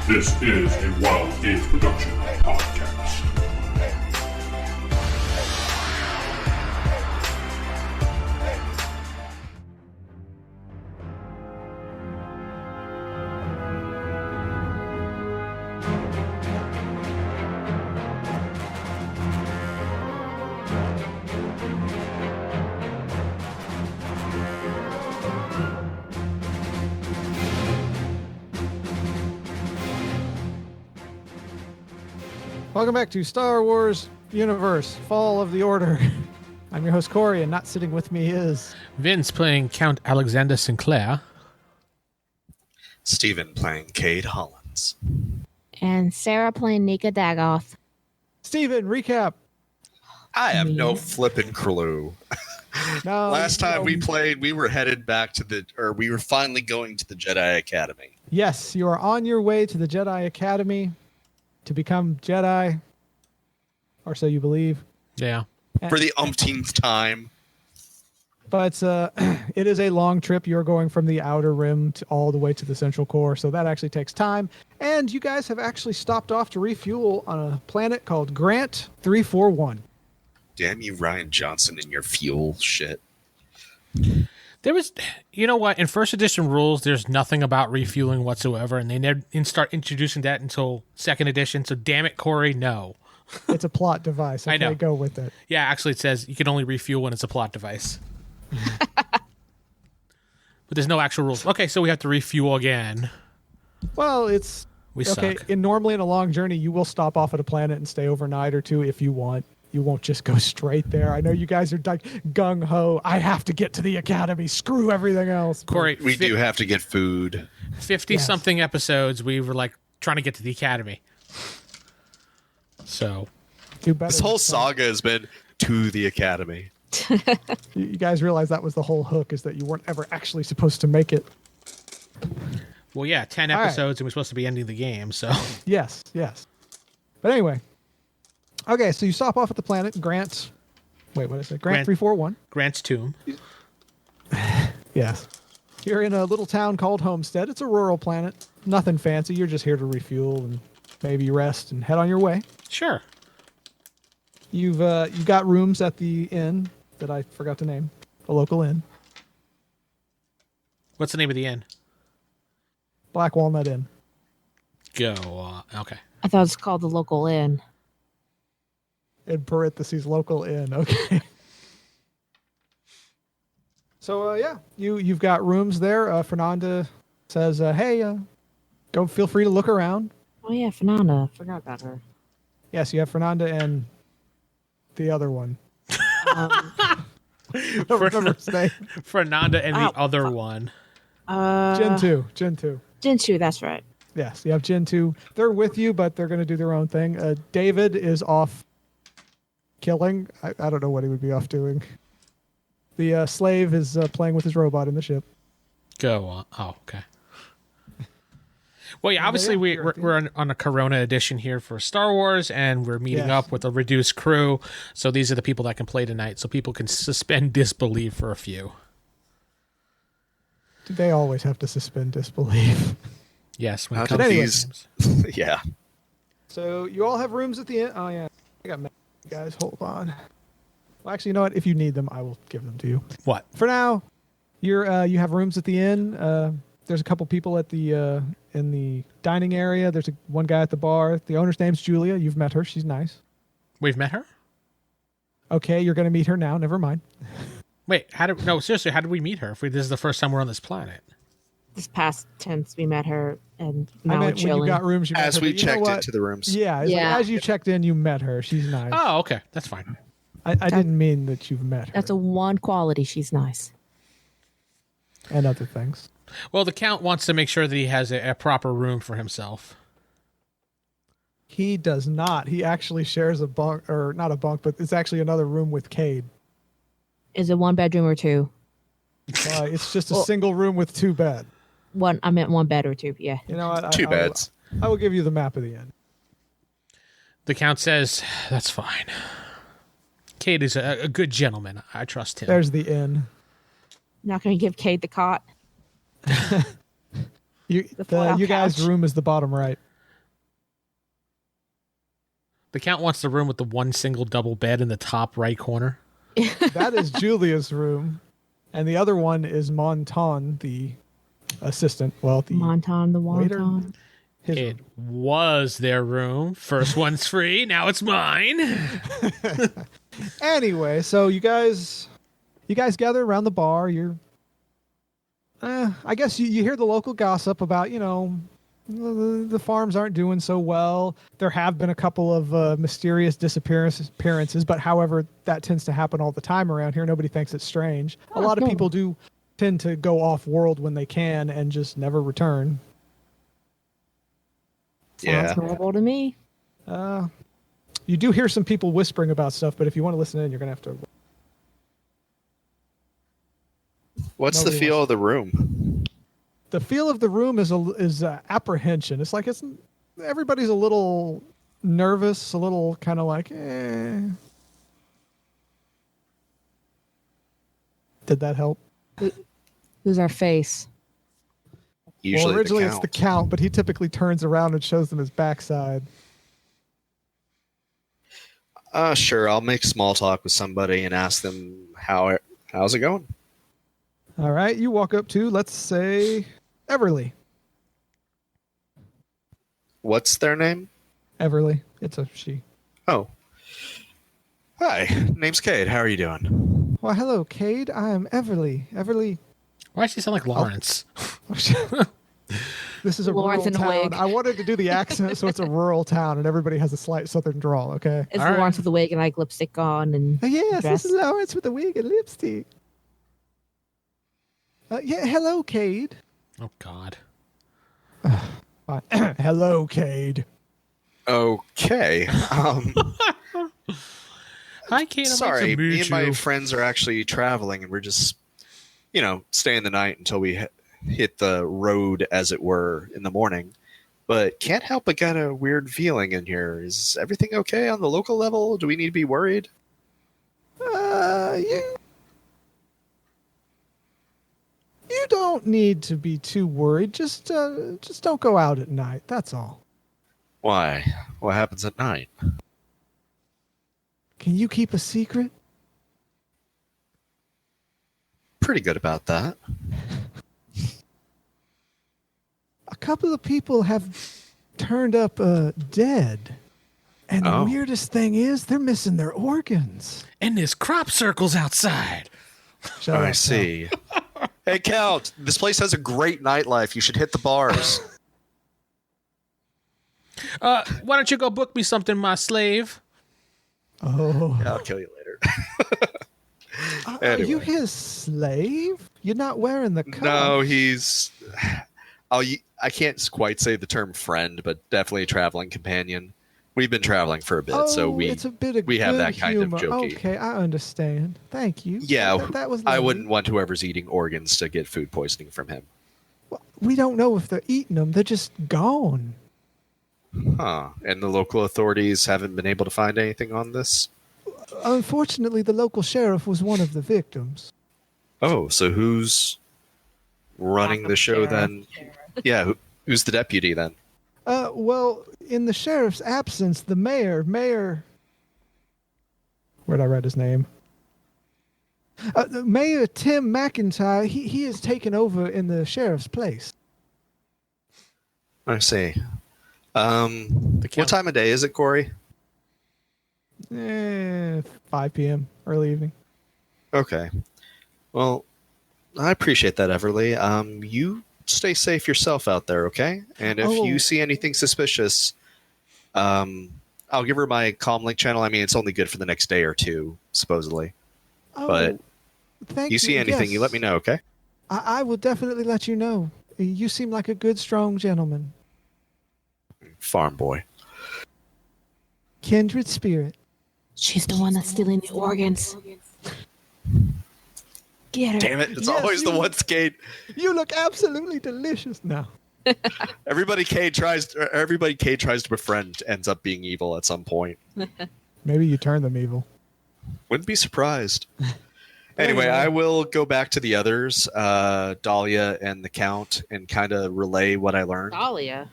This is a Wild Games Production podcast. Welcome back to Star Wars Universe, Fall of the Order. I'm your host, Corey, and not sitting with me is... Vince playing Count Alexander SinClaire. Steven playing Cade Hollins. And Sarah playing Nika Daggoth. Steven, recap. I have no flippin' clue. No, Last time we played, we were headed back to we were finally going to the Jedi Academy. Yes, you are on your way to the Jedi Academy to become Jedi, or so you believe. Yeah. For the umpteenth time. But it is a long trip. You're going from the outer rim to all the way to the central core, so that actually takes time. And you guys have actually stopped off to refuel on a planet called Grant 341. Damn you, Ryan Johnson, and your fuel shit. There was, you know what, in first edition rules, there's nothing about refueling whatsoever, and they never start introducing that until second edition, so damn it, Corey, no. It's a plot device. Okay, I know. go with it. Yeah, actually it says you can only refuel when it's a plot device. But there's no actual rules. Okay, so we have to refuel again. Well, it's... We okay, suck. normally in a long journey, you will stop off at a planet and stay overnight or two if you want. You won't just go straight there. I know you guys are like gung-ho. I have to get to the academy. Screw everything else. Corey, We do have to get food. 50-something episodes, we were like trying to get to the academy. So... Do better This whole next time. saga has been to the Academy. You guys realize that was the whole hook, is that you weren't ever actually supposed to make it. Well, yeah, 10 All right. episodes, and we're supposed to be ending the game, so... Yes. But anyway. Okay, so you stop off at the planet Grant. Wait, what did I say? Grant 341. Grant's tomb. Yes. You're in a little town called Homestead. It's a rural planet. Nothing fancy. You're just here to refuel and maybe rest and head on your way. Sure. You've got rooms at the inn that I forgot to name. A local inn. What's the name of the inn? Black Walnut Inn. Go. Okay. I thought it was called the local inn. In parentheses, local inn. Okay. So, yeah, you've got rooms there. Fernanda says, hey, go feel free to look around. Oh yeah, Fernanda. Forgot about her. Yes, you have Fernanda and the other one. I don't remember his name. Fernanda and the other one. Gen 2. Jinchu, that's right. Yes, you have Gen 2. They're with you, but they're going to do their own thing. David is off killing. I don't know what he would be off doing. The slave is playing with his robot in the ship. Go on. Oh, okay. Well, yeah, obviously we're on a Corona edition here for Star Wars, and we're meeting up with a reduced crew. So these are the people that can play tonight, so people can suspend disbelief for a few. They always have to suspend disbelief. Yes, when How it did comes to these- games. Yeah. So you all have rooms at the end. Oh, yeah. I got guys, hold on. Well, actually, you know what? If you need them, I will give them to you. What? For now, you have rooms at the inn. There's a couple people at the in the dining area. There's one guy at the bar. The owner's name's Julia. You've met her. She's nice. We've met her? Okay, you're going to meet her now. Never mind. Wait, seriously, how did we meet her if this is the first time we're on this planet? This past tense, we met her, and I now we're meant when you chilling. got rooms. You met As her, we but you know checked what? into the rooms. Yeah, it's like, Yeah. as you checked in, you met her. She's nice. Oh, okay. That's fine. I didn't mean that you've met her. That's a one quality. She's nice. And other things. Well, the Count wants to make sure that he has a proper room for himself. He does not. He actually shares a bunk, or not a bunk, but it's actually another room with Cade. Is it one bedroom or two? It's just a single room with two beds. One. I meant one bed or two. Yeah. You know what? Two beds. I will give you the map of the inn. The Count says, that's fine. Cade is a good gentleman. I trust him. There's the inn. Not going to give Cade the cot. You foil guys' couch. room is the bottom right. The Count wants the room with the one single double bed in the top right corner. That is Julia's room. And the other one is Monton, the assistant. Well, the Monton the waiter. wonton. His It was their room. First one's free. Now it's mine. Anyway, so you guys gather around the bar. You're, I guess you hear the local gossip about, the farms aren't doing so well. There have been a couple of mysterious disappearances, but however, that tends to happen all the time around here. Nobody thinks it's strange. A lot of cool. people do tend to go off world when they can and just never return. Yeah. Sounds normal to me. You do hear some people whispering about stuff, but if you want to listen in, you're going to have to. What's the Nobody feel wants- of the room? The feel of the room is apprehension. It's like everybody's a little nervous, a little kind of like, eh. Did that help? Who's our face? Usually well, originally the it's count. the Count, but he typically turns around and shows them his backside. Sure, I'll make small talk with somebody and ask them how's it going? All right, you walk up to, let's say, Everly. What's their name? Everly. It's a she. Oh. Hi, name's Cade. How are you doing? Well, hello, Cade. I am Everly. Everly. Why does she sound like Lawrence? This is a Lawrence rural in a town. wig. I wanted to do the accent, so it's a rural town, and everybody has a slight southern drawl. Okay. It's All right. Lawrence with the wig and like lipstick on and Yes, dress. this is Lawrence with a wig and lipstick. Yeah, hello, Cade. Oh, God. Fine. Hello, Cade. Okay. Hi, Kate. Sorry, me and my friends are actually traveling, and we're just, staying the night until we hit the road, as it were, in the morning. But can't help but get a weird feeling in here. Is everything okay on the local level? Do we need to be worried? You don't need to be too worried. Just don't go out at night. That's all. Why? What happens at night? Can you keep a secret? Pretty good about that. A couple of people have turned up dead. And the Oh. weirdest thing is they're missing their organs. And there's crop circles outside. Shut I up, see. Hey, Count, this place has a great nightlife. You should hit the bars. Why don't you go book me something, my slave? Cal. Oh. I'll kill you later. Are you Anyway. his slave? You're not wearing the cuff. No, he's... I can't quite say the term friend, but definitely a traveling companion. We've been traveling for a bit, so it's a bit of we have good that kind of humor. jokey. Okay, I understand. Thank you. Yeah, that was I lovely. wouldn't want whoever's eating organs to get food poisoning from him. Well, we don't know if they're eating them. They're just gone. Huh. And the local authorities haven't been able to find anything on this? Unfortunately, the local sheriff was one of the victims. Oh, so who's running the show then? Yeah, who's the deputy then? Well, in the sheriff's absence, the mayor... Where'd I write his name? Mayor Tim McIntyre, he has taken over in the sheriff's place. I see. What time of day is it, Corey? 5 p.m., early evening. Okay. Well, I appreciate that, Everly. You stay safe yourself out there, okay? And if you see anything suspicious, I'll give her my comlink channel. I mean, it's only good for the next day or two, supposedly. But thank you see anything, yes. you let me know, okay? I will definitely let you know. You seem like a good, strong gentleman. Farm boy. Kindred spirit. She's the one that's stealing the organs. Get her. Damn it! It's Yes, always the you- one Cade. You look absolutely delicious now. Everybody Cade tries to befriend ends up being evil at some point. Maybe you turn them evil. Wouldn't be surprised. Anyway, I will go back to the others, Dahlia and the Count, and kind of relay what I learned. Dahlia.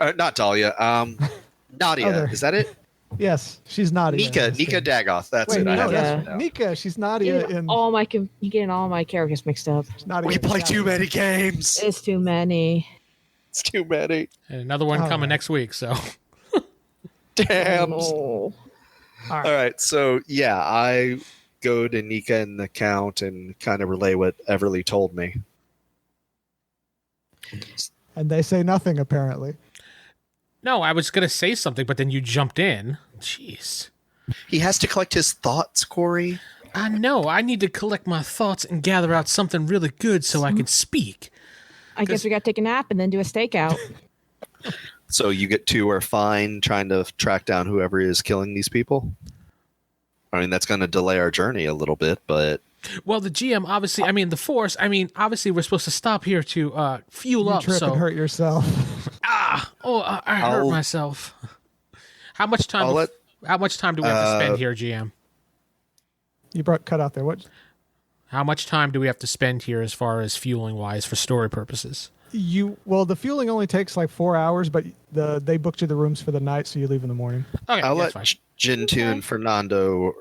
Not Dahlia. Nadia. Other. Is that it? Yes, she's Nadia. Nika Daggoth. That's Wait, it. I no, have Nika. that that's down. Nika. She's Nadia in. You're getting all my characters mixed up. Nadia We in play Shadow. too many games. It's too many. It's too many. And another one All coming right. next week. So Damn. Oh. All right. All right, so yeah, I go to Nika and the Count and kind of relay what Everly told me. And they say nothing apparently. no, I was gonna say something, but then you jumped in. Jeez. He has to collect his thoughts, Corey. I know. I need to collect my thoughts and gather out something really good so I can speak. I guess we got to take a nap and then do a stakeout. So you get two are fine trying to track down whoever is killing these people? I mean, that's going to delay our journey a little bit, but... Well, the GM, obviously, the Force, obviously we're supposed to stop here to fuel You up. trip So, and hurt yourself. I hurt I'll- myself. How much time? I'll let- How much time do we have to spend here, GM? You brought cut out there. What? How much time do we have to spend here as far as fueling wise for story purposes? The fueling only takes like 4 hours, but they booked you the rooms for the night, so you leave in the morning. Okay, I'll that's let fine. Jintu and Fernando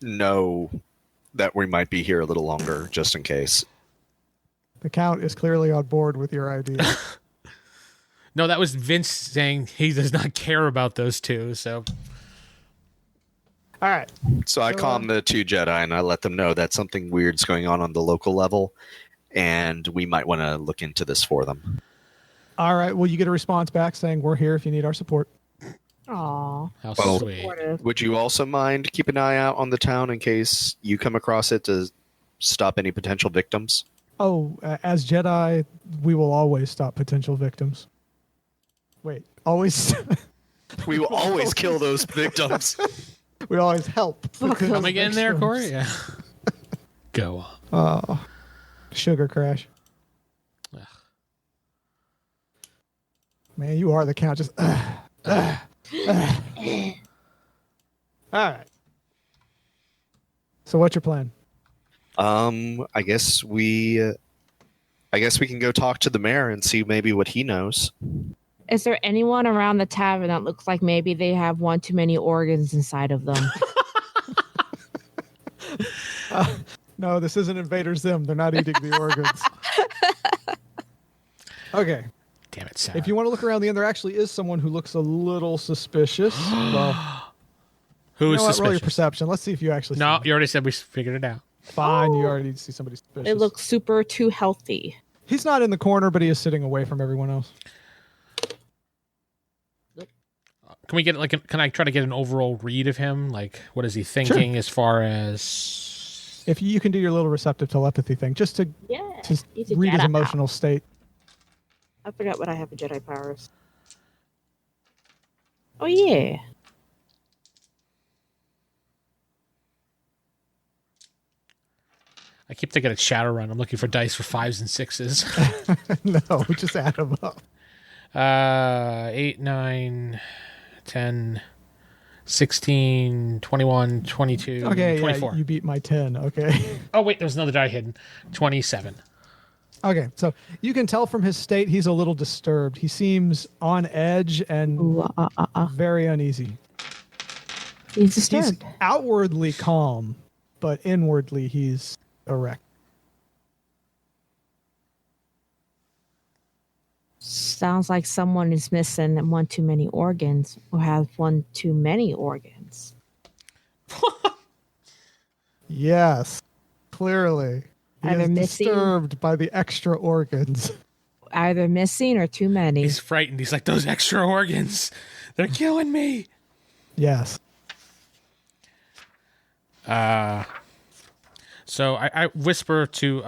know that we might be here a little longer, just in case. The Count is clearly on board with your idea. No, that was Vince saying he does not care about those two. So All right. So I calm the two Jedi and I let them know that something weird's going on the local level, and we might want to look into this for them. All right. Well, you get a response back saying we're here if you need our support. Aw. how Well, sweet. Supportive. Would you also mind keep an eye out on the town in case you come across it to stop any potential victims? Oh, as Jedi, we will always stop potential victims. Wait, always. We will always kill those victims. We always help. Come again there, Corey? Yeah. Go on. Oh, sugar crash. Ugh. Man, you are the Count. Just. All right. So, what's your plan? I guess we can go talk to the mayor and see maybe what he knows. Is there anyone around the tavern that looks like maybe they have one too many organs inside of them? No, this isn't Invader Zim. They're not eating the organs. Okay. Damn it, Sarah. If you want to look around the end, there actually is someone who looks a little suspicious. Well, Who you is know what? Roll your suspicious? perception. Let's see if you actually No, see you already said we figured it out. it. Fine, you already see somebody suspicious. It looks super too healthy. He's not in the corner, but he is sitting away from everyone else. Can we get can I try to get an overall read of him? Like, what is he thinking as far as? If you can do your little receptive telepathy thing, just to Yeah. just He's a read his Jedi. emotional state. I forgot what I have for Jedi powers. Oh, yeah. I keep thinking of Shadowrun. I'm looking for dice for 5s and 6s. No, just add him up. 8, 9, 10, 16, 21, 22, Okay, 24. yeah, you beat my 10. Okay. Oh, wait, there's another die hidden. 27. Okay, so you can tell from his state he's a little disturbed. He seems on edge and Ooh, very uneasy. He's He's disturbed. outwardly calm, but inwardly he's erect. Sounds like someone is missing one too many organs or has one too many organs. Yes, clearly. He Either is missing- disturbed by the extra organs. Either missing or too many. He's frightened. He's like, those extra organs, they're killing me. Yes. So I whisper to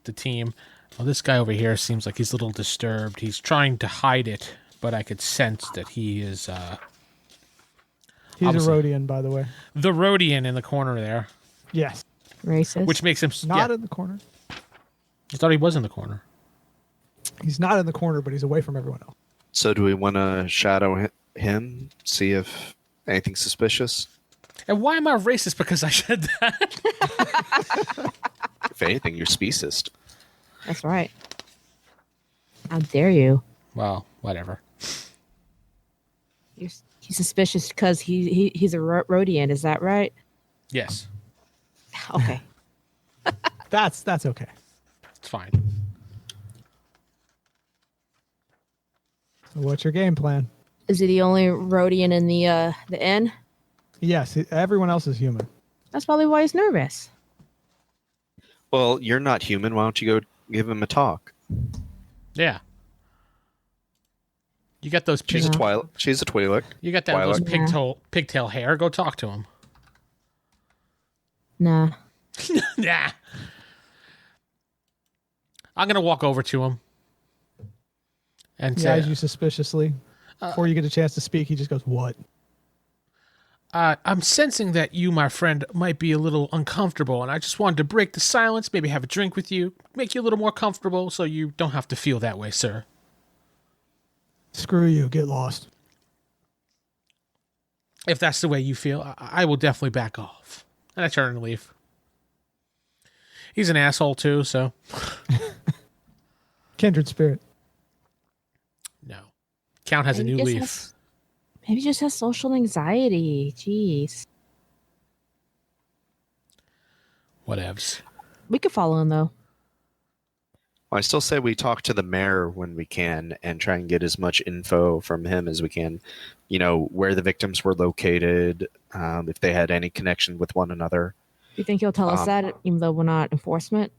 the team, oh, this guy over here seems like he's a little disturbed. He's trying to hide it, but I could sense that he is He's Obviously. a Rhodian, by the way. the Rhodian in the corner there, Yes. Racist. which makes him Not yeah, in the corner. I thought he was in the corner. He's not in the corner, but he's away from everyone else. So do we want to shadow him, see if anything's suspicious? And why am I racist because I said that? If anything, you're speciest. That's right. How dare you? Well, whatever. You're He's suspicious because he's a Rhodian. Is that right? Yes, Okay. That's okay. it's fine. So what's your game plan? Is he the only Rhodian in the inn? Yes, everyone else is human. That's probably why he's nervous. Well, you're not human. Why don't you go give him a talk? Yeah. You got those She's pig, a Twi'lek. She's a Twi'lek. you got those Twi'lek. pigtail hair. Go talk to him. Nah. Yeah. I'm gonna walk over to him and He say, eyes you suspiciously. Before you get a chance to speak, he just goes, "What?" I'm sensing that you, my friend, might be a little uncomfortable, and I just wanted to break the silence, maybe have a drink with you, make you a little more comfortable so you don't have to feel that way, sir. Screw you. Get lost. If that's the way you feel, I will definitely back off. And I turn and leave. He's an asshole, too, so... Kindred spirit. No. Count has a new leaf. Maybe he just has social anxiety. Jeez. Whatevs. We could follow him, though. Well, I still say we talk to the mayor when we can and try and get as much info from him as we can. You know, where the victims were located, if they had any connection with one another. You think he'll tell us that, even though we're not enforcement?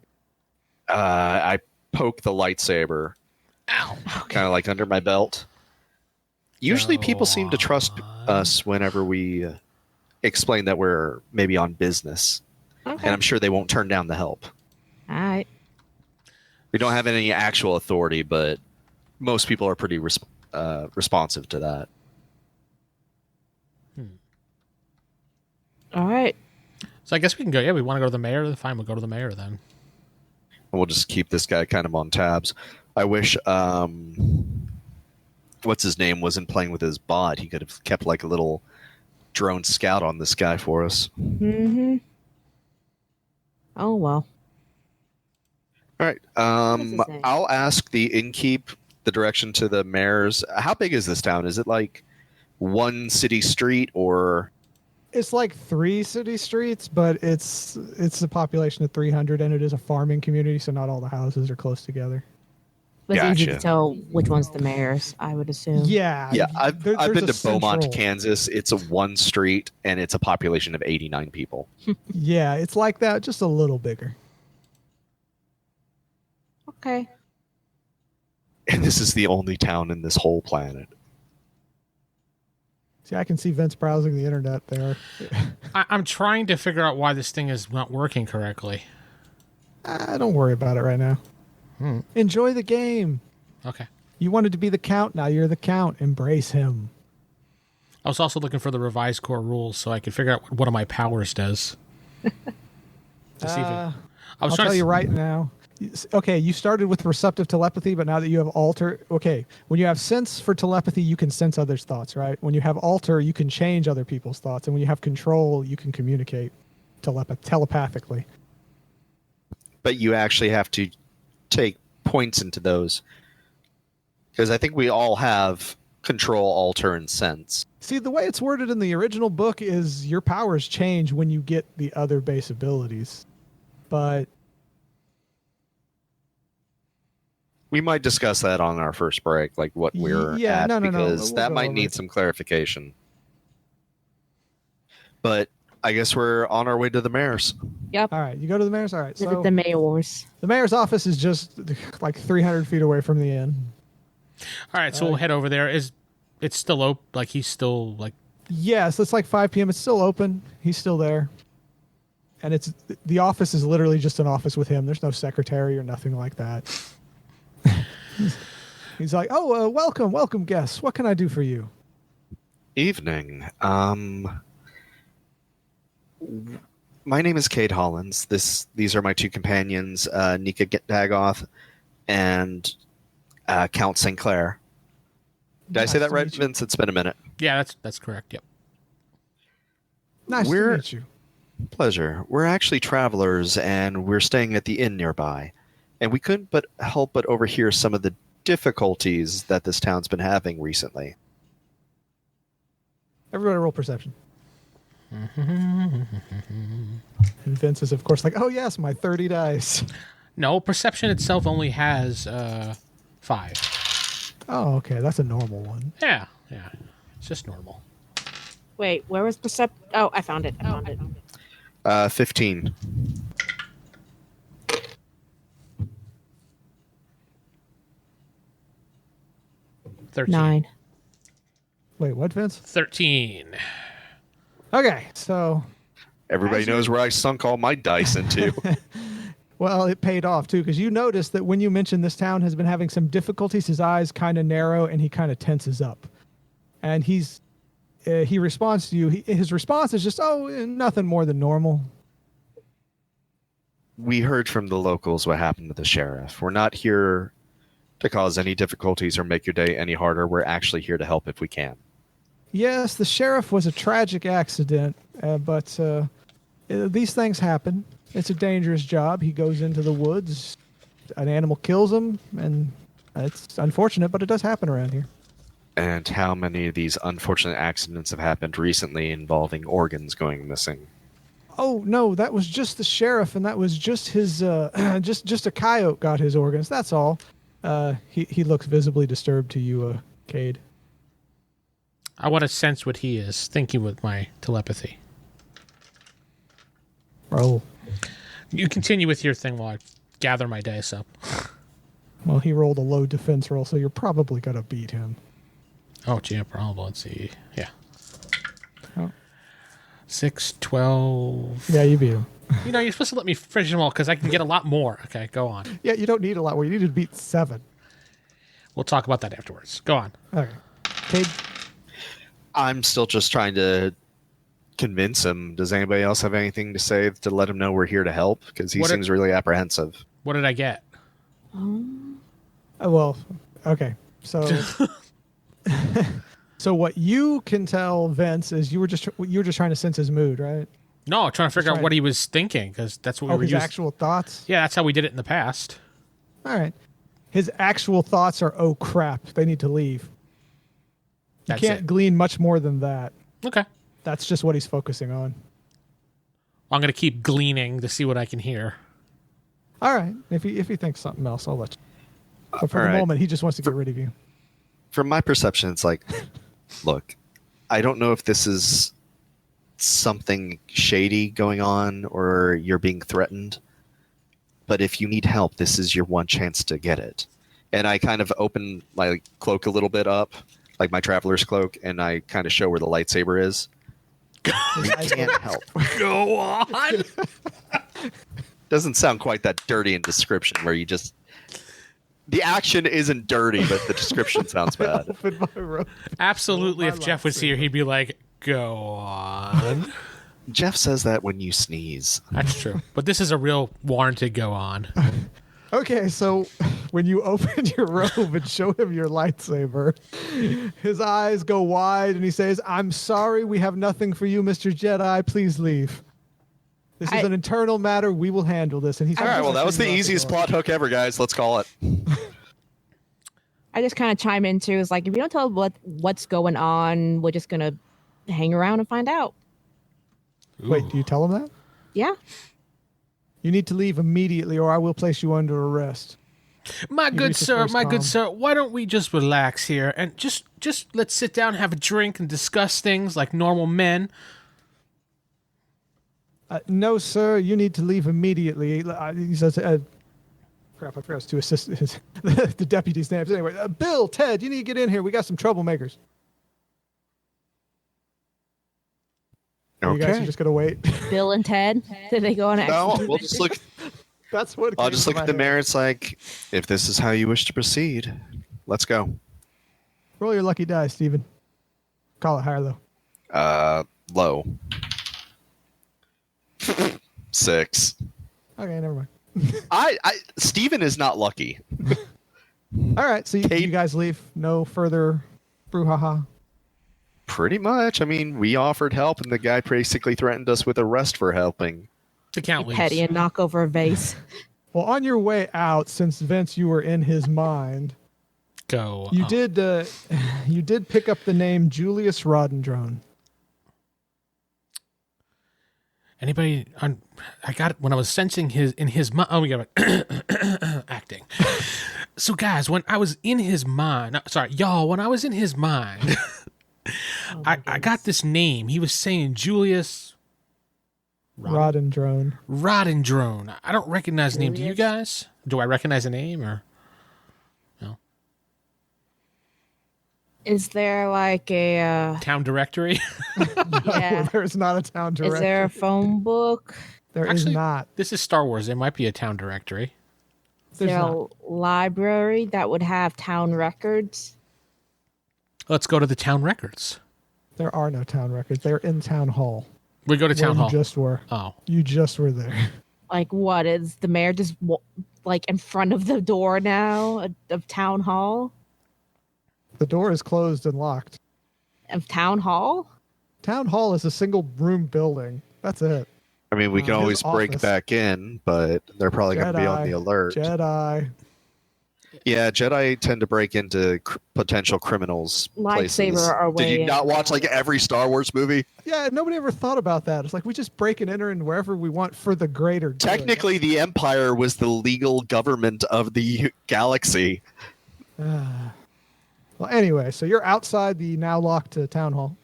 I poke the lightsaber. Ow. Kind of like under my belt. Usually people seem to trust us whenever we explain that we're maybe on business. Okay. And I'm sure they won't turn down the help. All right. We don't have any actual authority, but most people are pretty responsive to that. All right. So I guess we can go. Yeah, we want to go to the mayor. Fine, we'll go to the mayor then. And we'll just keep this guy kind of on tabs. I wish, what's his name, wasn't playing with his bot. He could have kept like a little drone scout on this guy for us. Mm-hmm. Oh, well. All right. What is his name? I'll ask the innkeep the direction to the mayor's. How big is this town? Is it like one city street or? It's like 3 city streets, but it's a population of 300, and it is a farming community, so not all the houses are close together. But it's easy to Gotcha. tell which one's the mayor's, I would assume. Yeah. Yeah, I've there's been a to Beaumont, central- Kansas. It's a one street, and it's a population of 89 people. Yeah, it's like that, just a little bigger. Okay. And this is the only town in this whole planet. See, I can see Vince browsing the internet there. I'm trying to figure out why this thing is not working correctly. Don't worry about it right now. Enjoy the game. Okay. You wanted to be the count, now you're the count. Embrace him. I was also looking for the revised core rules so I could figure out what one of my powers does. To see if it, I'll tell you right now. Okay, you started with receptive telepathy, but now that you have alter, okay, when you have sense for telepathy, you can sense others' thoughts, right? When you have alter, you can change other people's thoughts, and when you have control, you can communicate telepathically. But you actually have to take points into those. Because I think we all have control, alter, and sense. See, the way it's worded in the original book is your powers change when you get the other base abilities. But We might discuss that on our first break, like what we're Yeah, at, no, because we'll that go might over need it. some clarification. But I guess we're on our way to the mayor's. Yep. all right, you go to the mayor's. All right, so The mayor's. the mayor's office is just like 300 feet away from the inn. All right, so we'll head over there. It's still open? Like, he's still, like... Yes, it's like 5 p.m. It's still open. He's still there. And the office is literally just an office with him. There's no secretary or nothing like that. He's like, "Oh, welcome, guests. What can I do for you?" Evening. My name is Cade Hollins. These are my two companions, Nika Daggoth and Count SinClaire. Did I say Nice that to right, meet you. Vince? It's been a minute. Yeah, that's correct, yep. Nice to We're- meet you. Pleasure. We're actually travelers, and we're staying at the inn nearby. And we couldn't but help but overhear some of the difficulties that this town's been having recently. Everybody roll perception. And Vince is, of course, like, oh, yes, my 30 dice. No, perception itself only has 5. Oh, okay. That's a normal one. Yeah. It's just normal. Wait, where was Oh, I found it. 15. $13. 9. Wait, what, Vince? 13. Okay, so... Everybody knows where I sunk all my dice into. Well, it paid off, too, because you noticed that when you mentioned this town has been having some difficulties, his eyes kind of narrow, and he kind of tenses up. And he responds to you. His response is just, oh, nothing more than normal. We heard from the locals what happened to the sheriff. We're not here to cause any difficulties or make your day any harder. We're actually here to help if we can. Yes, the sheriff was a tragic accident, but these things happen. It's a dangerous job. He goes into the woods, an animal kills him, and it's unfortunate, but it does happen around here. And how many of these unfortunate accidents have happened recently involving organs going missing? Oh, no, that was just the sheriff, and that was just his, just a coyote got his organs. That's all. He looks visibly disturbed to you, Cade. I want to sense what he is thinking with my telepathy. Roll. You continue with your thing while I gather my dice up. Well, he rolled a low defense roll, so you're probably going to beat him. Oh, gee, probably. Let's see. Yeah. Oh. 6, 12. Yeah, you beat him. You know, you're supposed to let me finish them all because I can get a lot more. Okay, go on. Yeah, you don't need a lot more. You need to beat 7. We'll talk about that afterwards. Go on. Okay. Cade? I'm still just trying to convince him. Does anybody else have anything to say to let him know we're here to help? Because he seems really apprehensive. What did I get? Well, okay. So, so what you can tell Vince is you were just trying to sense his mood, right? No, trying to figure out what he was thinking because that's what we were his using. actual thoughts. Yeah, that's how we did it in the past. All right. His actual thoughts are, oh crap, they need to leave. You That's can't it. glean much more than that. Okay. That's just what he's focusing on. I'm going to keep gleaning to see what I can hear. All right. If he thinks something else, I'll let you. But for All the right. moment, he just wants to get rid of you. From my perception, it's like, look, I don't know if this is something shady going on or you're being threatened, but if you need help, this is your one chance to get it. And I kind of open my cloak a little bit up, like my traveler's cloak, and I kind of show where the lightsaber is. You can't help. Go on. Doesn't sound quite that dirty in description where you just... The action isn't dirty, but the description sounds bad. Open my robe. Absolutely. My If Jeff was here, he'd be like, go on. Jeff says that when you sneeze. That's true. But this is a real warranted go on. Okay, so when you open your robe and show him your lightsaber, his eyes go wide and he says, I'm sorry, we have nothing for you, Mr. Jedi. Please leave. This is an internal matter. We will handle this. And he's All right, well, that was the easiest plot hook ever, guys. Let's call it. I just kind of chime in too. It's like, if you don't tell what's going on, we're just going to hang around and find out. Wait, do you tell him that? Yeah. You need to leave immediately or I will place you under arrest. My You good reach the sir, first my good column. sir, why don't we just relax here and just let's sit down, have a drink, and discuss things like normal men? No, sir, you need to leave immediately. He says, crap, I forgot to assist the deputy's names. Anyway, Bill, Ted, you need to get in here. We got some troublemakers. You guys are just going to wait. Bill and Ted, did they go on No, action? we'll just look. That's what I'll came just to look my at the head. mayor. It's like, if this is how you wish to proceed, let's go. Roll your lucky die, Steven. Call it high or low. Low. 6. Okay, never mind. Steven is not lucky. All right, so you Cade- guys leave. No further brouhaha. Pretty much. I mean, we offered help, and the guy basically threatened us with arrest for helping. The count leaves. Petty and knock over a vase. Well, on your way out, since Vince, you were in his mind, Go you on. did pick up the name Julius Rodendron. Anybody on? I got it when I was sensing in his mind. Oh, we got it. Acting. So, guys, when I was in his mind, sorry, y'all, when I was in his mind, I got this name. He was saying Julius Rodendrone. Rodendrone. I don't recognize the name. Do you Julius? guys? Do I recognize the name or no? Is there like a Town directory? yeah? There's not a town directory. Is there a phone book? There is Actually, not. This is Star Wars. There might be a town directory. Is There's there a not. library that would have town records? Let's go to the town records. There are no town records. They're in town hall. We go to Where town hall. You just were. Oh, You just were there. Like what? Is the mayor just like in front of the door now of town hall? The door is closed and locked. Of town hall? Town hall is a single room building. That's it. I mean, we can His always break office. back in, but they're probably going to be on Jedi. the alert. Jedi. Yeah, Jedi tend to break into potential criminals' Lightsaber places. are way Did you not in. watch like every Star Wars movie? Yeah, nobody ever thought about that. It's like we just break and enter in wherever we want for the greater good. Technically, the Empire was the legal government of the galaxy. Well, anyway, so you're outside the now locked town hall.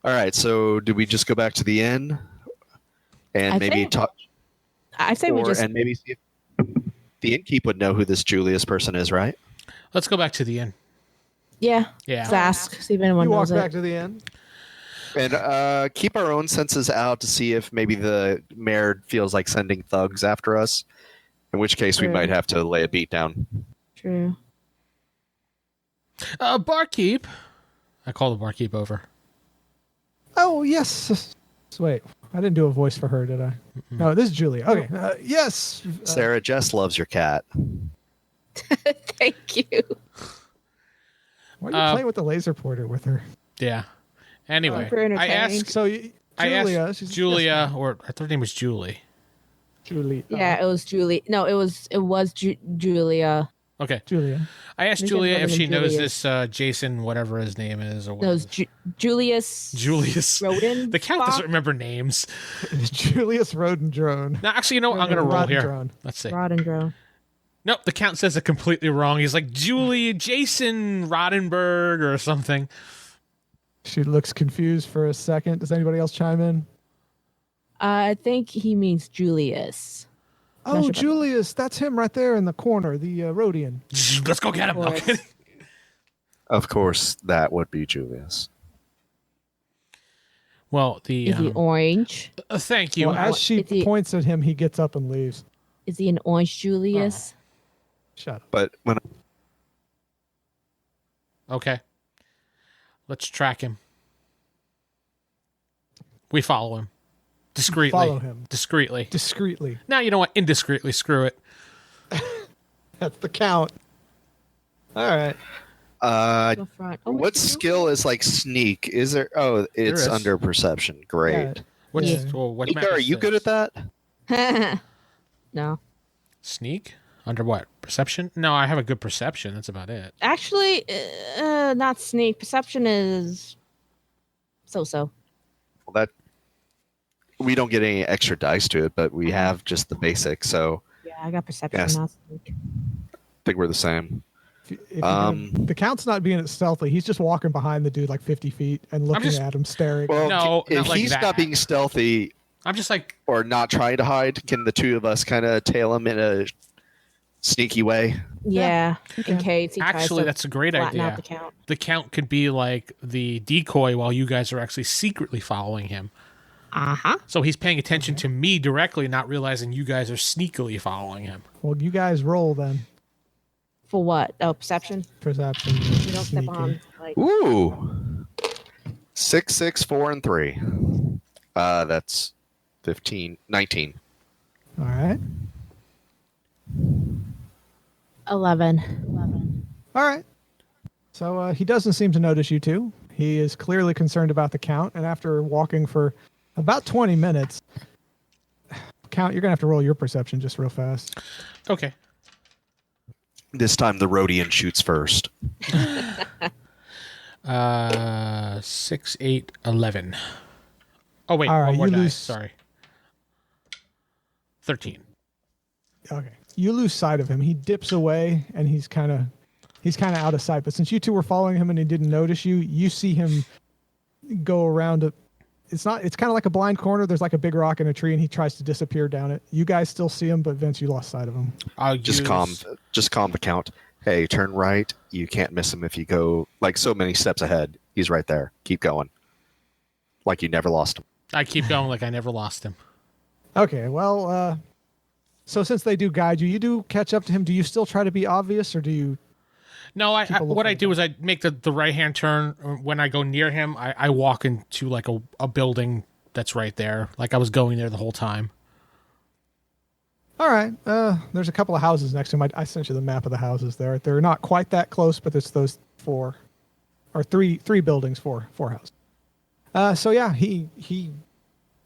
All right, so do we just go back to the inn and I maybe think- talk, I say we just and maybe see if the innkeep would know who this Julius person is, right? let's go back to the inn. yeah. Yeah. Just ask. See if anyone You walk knows back it. to the inn. And keep our own senses out to see if maybe the mayor feels like sending thugs after us. In which case, we True. might have to lay a beat down. True. Barkeep. I call the barkeep over. Oh, yes. Wait, I didn't do a voice for her, did I? No, this is Julia. Okay. Yes. Sarah Jess loves your cat. Thank you. Why are you playing with the laser pointer with her? Yeah. Anyway, Super I entertaining. asked. So, Julia. I she's- asked Julia, yes, or I thought her name was Julie. Julie. Yeah, it was Julie. No, it was Julia. Okay. Julia. I asked There's Julia another if she name, knows Julius. this Jason, whatever his name is, or No, it whatever. was Julius. Julius. Roden. The count doesn't remember names. Julius Rodendrone. No, actually, you know what? I'm going to roll here. Rodendrone. Let's see. Rodendrone. Nope, the count says it completely wrong. He's like Jason Roddenberg or something. She looks confused for a second. Does anybody else chime in? I think he means Julius. Not Oh, sure about Julius. That's him right there in the corner, the Rhodian. Let's go get him. Of No course. kidding. Of course, that would be Julius. Well, the Is he orange? thank you. Well, as she Is he- points at him, he gets up and leaves. Is he an orange Julius? Shut up. But when Okay. Let's track him. We follow him. Discreetly. Follow him. Discreetly. Discreetly. Now, you know what? Indiscreetly. Screw it. That's the count. All right. Go front. Oh, what it's skill is like sneak? Is there? Oh, it's is. under perception. Great. Yeah. What's, Yeah. well, what Nika, map are is you this? good at that? Julius. No. Sneak? Under what? Perception? No, I have a good perception. That's about it. Actually, not sneak. Perception is so-so. Well, that we don't get any extra dice to it, but we have just the basic. So Yeah, I got perception, Yes. not sneak. I think we're the same. The count's not being stealthy. He's just walking behind the dude like 50 feet and looking just- at him, staring. Well, No, if not like he's that. not being stealthy I'm just like, or not trying to hide, can the two of us kind of tail him in a sneaky way? Yeah, Okay. in case he tries actually, to that's a great flatten idea. out the count. The count could be like the decoy while you guys are actually secretly following him. Uh-huh. So he's paying attention to me directly, not realizing you guys are sneakily following him. Well, you guys roll then. For what? Oh, perception? Perception. You don't step Sneaky. on. Like, Ooh, 6, 6, 4, and 3. That's 15, 19. All right. 11. All right. So he doesn't seem to notice you two. He is clearly concerned about the count. And after walking for about 20 minutes, Count, you're going to have to roll your perception just real fast. Okay. This time the Rhodian shoots first. 6, 8, 11. Oh, wait. All right, One more you die. lose- Sorry. 13. Okay. You lose sight of him. He dips away, and he's kind of out of sight. But since you two were following him and he didn't notice you, you see him go around a. It's kind of like a blind corner. There's like a big rock in a tree, and he tries to disappear down it. You guys still see him, but Vince, you lost sight of him. I'll Just use... calm the count. Hey, turn right. You can't miss him if you go like so many steps ahead. He's right there. Keep going. Like you never lost him. I keep going like I never lost him. Okay, well, so since they do guide you, you do catch up to him. Do you still try to be obvious, or do you? No, Keep a look what I at do is I make the right-hand turn. When I go near him, I walk into like a building that's right there. Like I was going there the whole time. All right. There's a couple of houses next to him. I sent you the map of the houses there. They're not quite that close, but it's those four, or three buildings, four houses. So yeah, he.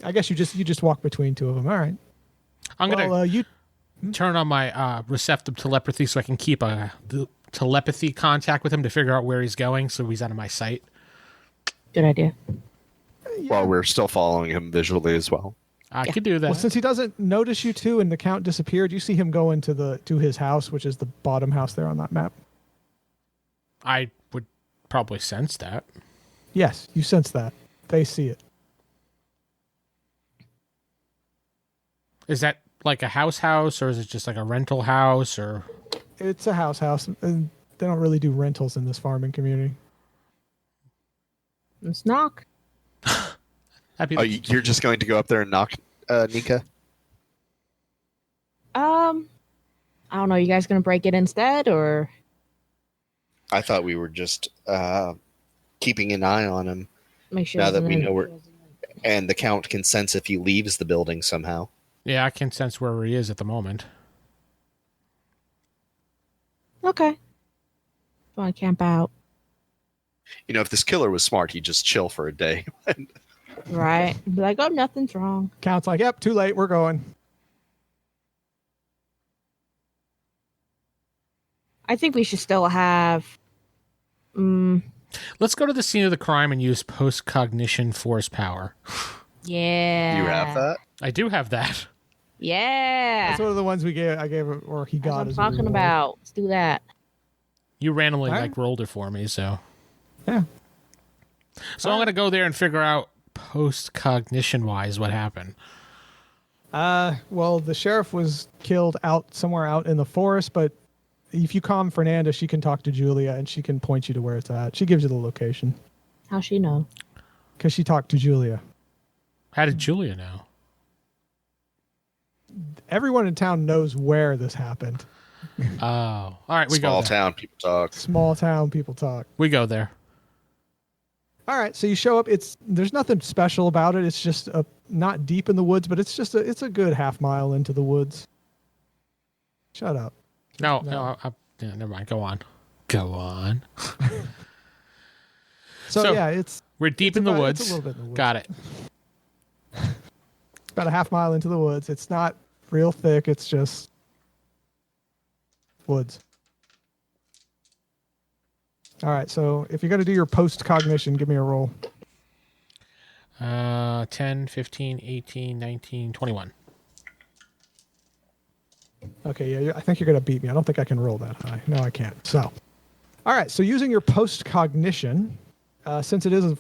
I guess you just walk between two of them. All right. I'm gonna you turn on my receptive telepathy so I can keep the telepathy contact with him to figure out where he's going, so he's out of my sight. Good idea. While we're still following him visually as well. I could do that. Well, since he doesn't notice you two and the count disappeared, you see him go into to his house, which is the bottom house there on that map. I would probably sense that. Yes, you sense that. They see it. Is that like a house, or is it just like a rental house, or? It's a house, and they don't really do rentals in this farming community. Let's knock. That'd be Oh, you're just going to go up there and knock, Nika? I don't know. You guys gonna break it instead, or? I thought we were just keeping an eye on him. Make sure Now that there's we no- know where, and the count can sense if he leaves the building somehow. Yeah, I can sense where he is at the moment. Okay. Want to camp out, You know, if this killer was smart, he'd just chill for a day. right? Be like, oh, nothing's wrong. Count's like, yep, too late, we're going. I think we should still have. Let's go to the scene of the crime and use post-cognition force power. Yeah. You have that? I do have that. Yeah. That's one of the ones I gave him, or he That's got. what I'm as a talking reward. about. Let's do that. You randomly All right. like rolled it for me, so. Yeah. So I'm gonna go there and figure out post-cognition wise what happened. Well, the sheriff was killed somewhere out in the forest, but if you calm Fernanda, she can talk to Julia and she can point you to where it's at. She gives you the location How's she know? because she talked to Julia. How did Julia know? Everyone in town knows where this happened. Oh, all right, we Small go there. town, people talk. Small town people talk. We go there. All right, so you show up. There's nothing special about it. It's just not deep in the woods, but it's a good half mile into the woods. Shut up. No, No. yeah, never mind. Go on. Go on. So yeah, we're deep in the it's woods. a little bit in the woods. Got it. About a half mile into the woods. It's not real thick. It's just woods. All right, so if you're going to do your post-cognition, give me a roll. 10, 15, 18, 19, 21. Okay, yeah, I think you're going to beat me. I don't think I can roll that high. No, I can't. So, all right, so using your post-cognition, since it is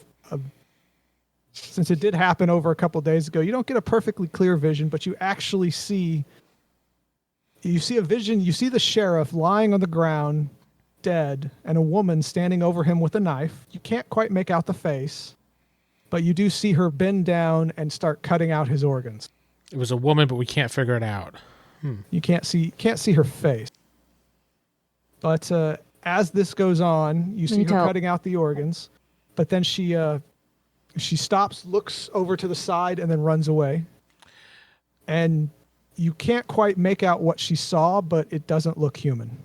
since it did happen over a couple days ago, you don't get a perfectly clear vision, but you actually see a vision. You see the sheriff lying on the ground, dead, and a woman standing over him with a knife. You can't quite make out the face, but you do see her bend down and start cutting out his organs. It was a woman, but we can't figure it out. You can't see her face. But as this goes on, you see her tell. cutting out the organs, but then she stops, looks over to the side, and then runs away. And you can't quite make out what she saw, but it doesn't look human.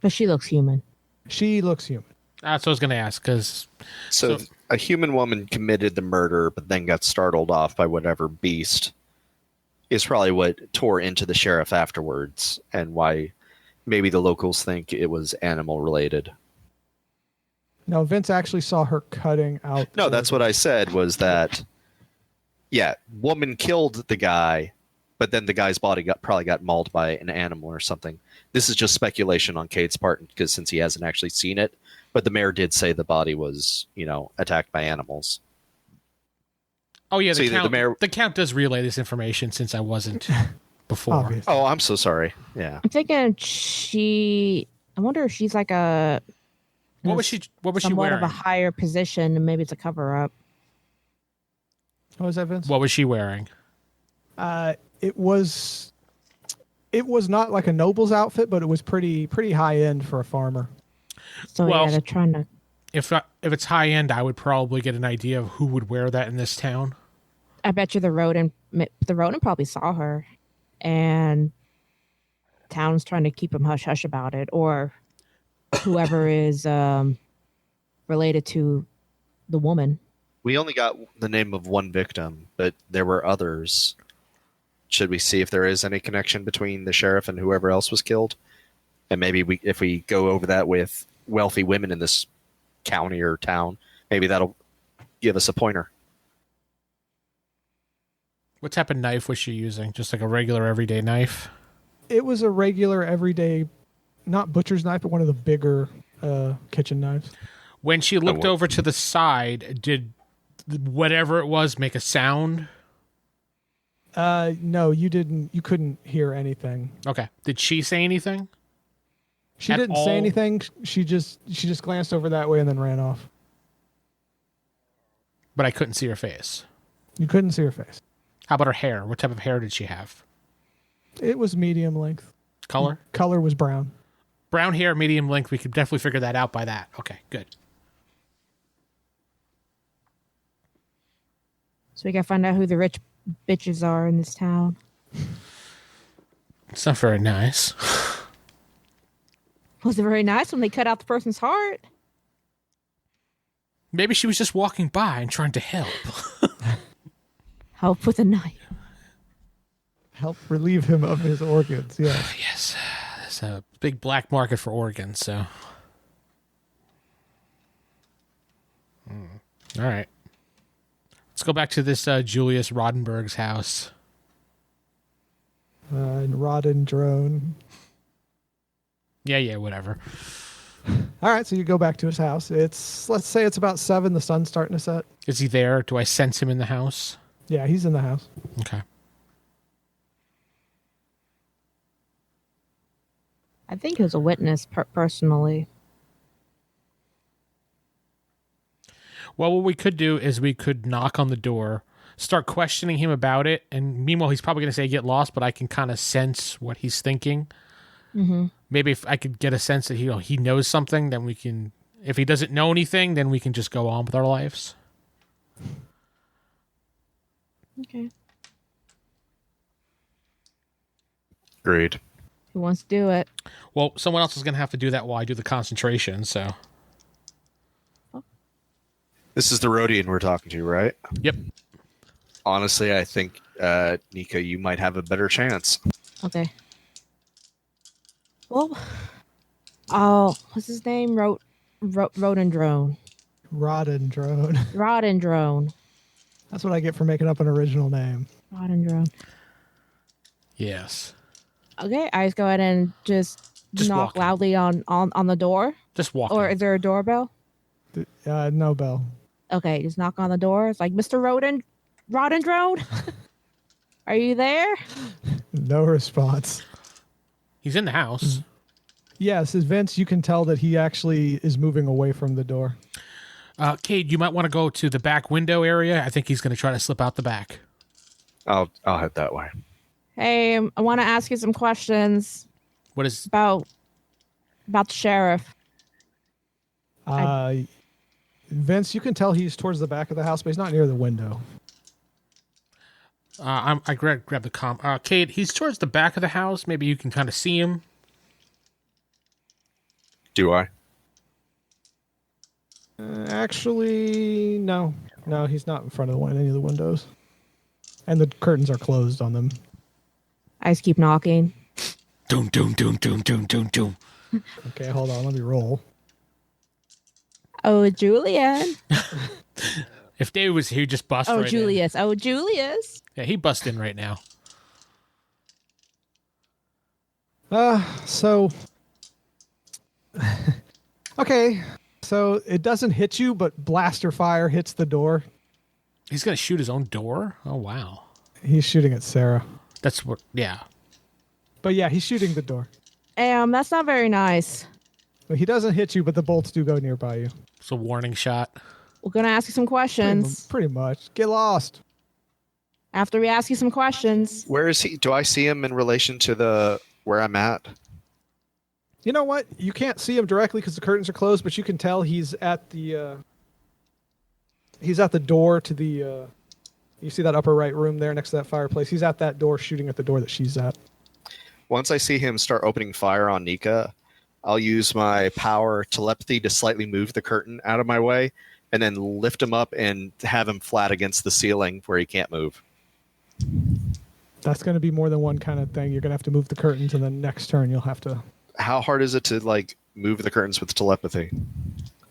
But she looks human. She looks human. That's what I was going to ask, because So a human woman committed the murder, but then got startled off by whatever beast is probably what tore into the sheriff afterwards, and why maybe the locals think it was animal related. No, Vince actually saw her cutting out. No, that's what I said was that, yeah, woman killed the guy, but then the guy's body probably got mauled by an animal or something. This is just speculation on Cade's part because since he hasn't actually seen it, but the mayor did say the body was, attacked by animals. Oh yeah, So the count does relay this information since I wasn't before. Obviously. Oh, I'm so sorry. Yeah. I'm thinking I wonder if she's like What was she somewhat wearing? of a higher position, and maybe it's a cover up. What was that, Vince? What was she wearing? It was not like a noble's outfit, but it was pretty high end for a farmer. So Well, they're trying to. If it's high end, I would probably get an idea of who would wear that in this town. I bet you the rodent probably saw her, and town's trying to keep him hush hush about it, or whoever is related to the woman. We only got the name of one victim, but there were others. Should we see if there is any connection between the sheriff and whoever else was killed? And maybe if we go over that with wealthy women in this county or town, maybe that'll give us a pointer. What type of knife was she using? Just like a regular everyday knife? It was a regular everyday, not butcher's knife, but one of the bigger kitchen knives. When she looked over to the side, did whatever it was make a sound? No, you didn't. You couldn't hear anything. Okay. Did she say anything? She didn't say anything. She just glanced over that way and then ran off. But I couldn't see her face. You couldn't see her face. How about her hair? What type of hair did she have? It was medium length. Color? Color was brown. Brown hair, medium length. We could definitely figure that out by that. Okay, good. So we gotta find out who the rich bitches are in this town. It's not very nice. Was it very nice when they cut out the person's heart? Maybe she was just walking by and trying to help. Help with a knife. Help relieve him of his organs. Yeah. Yes. There's a big black market for organs, so. All right. Let's go back to this Julius Rodenberg's house. Rodden drone. Yeah, whatever. All right, so you go back to his house. Let's say it's about 7. The sun's starting to set. Is he there? Do I sense him in the house? Yeah, he's in the house. Okay. I think he was a witness personally. Well, what we could do is we could knock on the door, start questioning him about it, and meanwhile, he's probably going to say get lost, but I can kind of sense what he's thinking. Mm-hmm. Maybe if I could get a sense that he knows something, then we can. If he doesn't know anything, then we can just go on with our lives. Okay. Agreed. Who wants to do it? Well, someone else is going to have to do that while I do the concentration, so. This is the Rhodian we're talking to, right? Yep. Honestly, I think, Nika, you might have a better chance. Okay. Well, what's his name? Rodendrone. Rodendrone. Rodendrone. That's what I get for making up an original name. Rodendrone. Yes. Okay, I just go ahead and just knock walk in. loudly on the door. Just walk. Or in. is there a doorbell? No bell. Okay, just knock on the door. It's like, Mr. Rodendrone? Are you there? No response. He's in the house. Yes, as Vince, you can tell that he actually is moving away from the door. Cade, you might want to go to the back window area. I think he's going to try to slip out the back. I'll head that way. Hey, I want to ask you some questions What is? about the sheriff. Vince, you can tell he's towards the back of the house, but he's not near the window. I grab the comp. Cade, he's towards the back of the house. Maybe you can kind of see him. Do I? Actually, no. No, he's not in front of any of the windows. And the curtains are closed on them. I just keep knocking. Doom, doom, doom, doom, doom, doom, doom. Okay, hold on. Let me roll. Oh, Julian. If Dave was here, he'd just bust Oh, right Julius. Oh, Julius. in. Yeah, he bust in right now. So okay, so it doesn't hit you, but blaster fire hits the door. He's going to shoot his own door? Oh, wow. He's shooting at Sarah. That's what, yeah. But yeah, he's shooting the door. That's not very nice. But he doesn't hit you, but the bolts do go nearby you. It's a warning shot. We're going to ask you some questions. Pretty much. Get lost. After we ask you some questions. Where is he? Do I see him in relation to where I'm at? You know what? You can't see him directly because the curtains are closed, but you can tell he's at the door to the you see that upper right room there next to that fireplace? He's at that door shooting at the door that she's at. Once I see him start opening fire on Nika, I'll use my power telepathy to slightly move the curtain out of my way and then lift him up and have him flat against the ceiling where he can't move. That's going to be more than one kind of thing. You're going to have to move the curtains, and then next turn you'll have to... How hard is it to move the curtains with telepathy?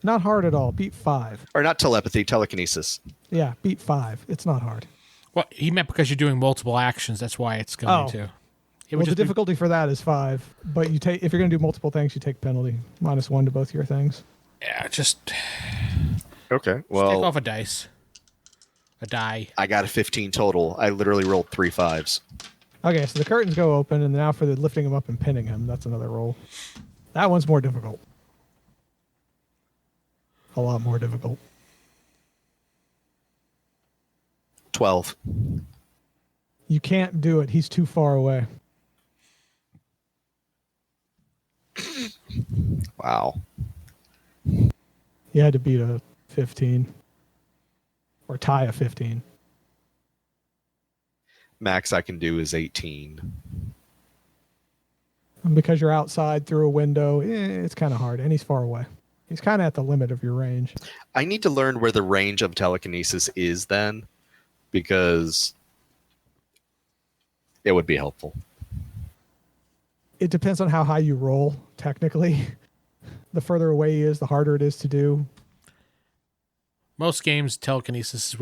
Not hard at all. Beat 5. Or not telepathy, telekinesis. Yeah, beat 5. It's not hard. Well, he meant because you're doing multiple actions. That's why it's going to. Well, the difficulty for that is 5. But if you're going to do multiple things, you take penalty. -1 to both your things. Yeah, just Okay, take well, off a dice. A die. I got a 15 total. I literally rolled 3 5s. Okay, so the curtains go open, and now for the lifting him up and pinning him, that's another roll. That one's more difficult. A lot more difficult. 12. You can't do it. He's too far away. Wow. You had to beat a 15. Or tie a 15. Max I can do is 18. And because you're outside through a window, it's kind of hard. And he's far away. He's kind of at the limit of your range. I need to learn where the range of telekinesis is then, because it would be helpful. It depends on how high you roll, technically. The further away he is, the harder it is to do. Most games, telekinesis is